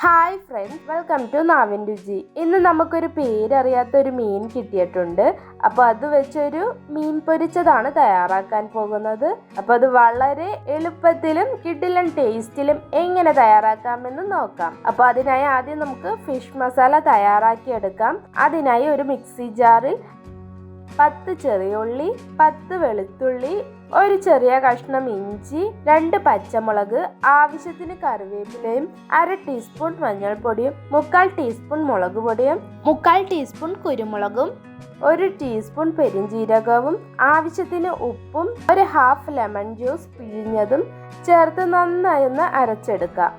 Hi friends, welcome to നാവിൻ രുചി. ഇന്ന് നമുക്കൊരു പേരറിയാത്തൊരു മീൻ കിട്ടിയിട്ടുണ്ട്. അപ്പോൾ അത് വെച്ചൊരു മീൻ പൊരിച്ചതാണ് തയ്യാറാക്കാൻ പോകുന്നത്. അപ്പോൾ അത് വളരെ എളുപ്പത്തിലും കിടിലൻ ടേസ്റ്റിലും എങ്ങനെ തയ്യാറാക്കാമെന്ന് നോക്കാം. അപ്പോൾ അതിനായി ആദ്യം നമുക്ക് ഫിഷ് മസാല തയ്യാറാക്കിയെടുക്കാം. അതിനായി ഒരു മിക്സി ജാറിൽ 10 ചെറിയ ഉള്ളി, 10 വെളുത്തുള്ളി, ഒരു ചെറിയ കഷ്ണം ഇഞ്ചി, 2 പച്ചമുളക്, ആവശ്യത്തിന് കറിവേപ്പിലയും, 1/2 ടീസ്പൂൺ മഞ്ഞൾപ്പൊടിയും, 1/4 ടീസ്പൂൺ മുളക് പൊടിയും, 1/4 ടീസ്പൂൺ കുരുമുളകും, 1 ടീസ്പൂൺ പെരിഞ്ജീരകവും, ആവശ്യത്തിന് ഉപ്പും, ഒരു ഹാഫ് ലെമൺ ജ്യൂസ് പിഴിഞ്ഞതും ചേർത്ത് നന്നായി ഒന്ന് അരച്ചെടുക്കാം.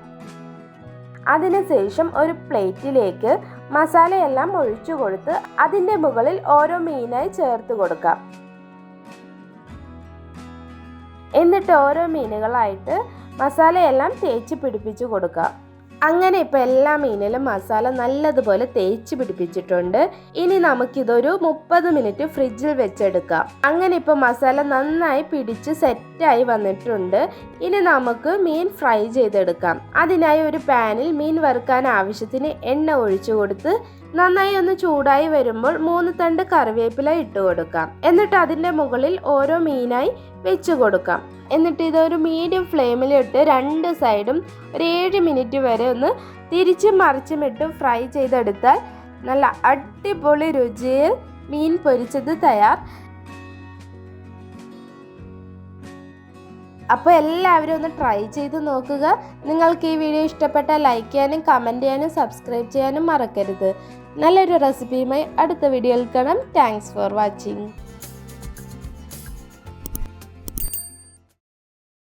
അതിനുശേഷം ഒരു പ്ലേറ്റിലേക്ക് മസാലയെല്ലാം ഒഴിച്ചു കൊടുത്ത് അതിൻ്റെ മുകളിൽ ഓരോ മീനായി ചേർത്ത് കൊടുക്കാം. എന്നിട്ട് ഓരോ മീനുകളായിട്ട് മസാലയെല്ലാം തേച്ച് പിടിപ്പിച്ച് കൊടുക്കാം. അങ്ങനെ ഇപ്പോൾ എല്ലാ മീനിലും മസാല നല്ലതുപോലെ തേച്ച് പിടിപ്പിച്ചിട്ടുണ്ട്. ഇനി നമുക്കിതൊരു 30 മിനിറ്റ് ഫ്രിഡ്ജിൽ വെച്ചെടുക്കാം. അങ്ങനെ ഇപ്പോൾ മസാല നന്നായി പിടിച്ച് സെറ്റായി വന്നിട്ടുണ്ട്. ഇനി നമുക്ക് മീൻ ഫ്രൈ ചെയ്തെടുക്കാം. അതിനായി ഒരു പാനിൽ മീൻ വറുക്കാൻ ആവശ്യത്തിന് എണ്ണ ഒഴിച്ചു കൊടുത്ത് നന്നായി ഒന്ന് ചൂടായി വരുമ്പോൾ 3 തണ്ട് കറിവേപ്പില ഇട്ട് കൊടുക്കാം. എന്നിട്ട് അതിൻ്റെ മുകളിൽ ഓരോ മീനായി വെച്ച് കൊടുക്കാം. എന്നിട്ട് ഇതൊരു മീഡിയം ഫ്ലെയിമിലിട്ട് 2 സൈഡും ഒരു 7 മിനിറ്റ് വരെ ഒന്ന് തിരിച്ചും മറിച്ചും ഇട്ട് ഫ്രൈ ചെയ്തെടുത്താൽ നല്ല അടിപൊളി രുചിയിൽ മീൻ പൊരിച്ചത് തയ്യാർ. അപ്പോൾ എല്ലാവരും ഒന്ന് ട്രൈ ചെയ്ത് നോക്കുക. നിങ്ങൾക്ക് ഈ വീഡിയോ ഇഷ്ടപ്പെട്ടാൽ ലൈക്ക് ചെയ്യാനും കമൻറ്റ് ചെയ്യാനും സബ്സ്ക്രൈബ് ചെയ്യാനും മറക്കരുത്. നല്ലൊരു റെസിപ്പിയുമായി അടുത്ത വീഡിയോയിൽ കാണാം. Thanks for watching.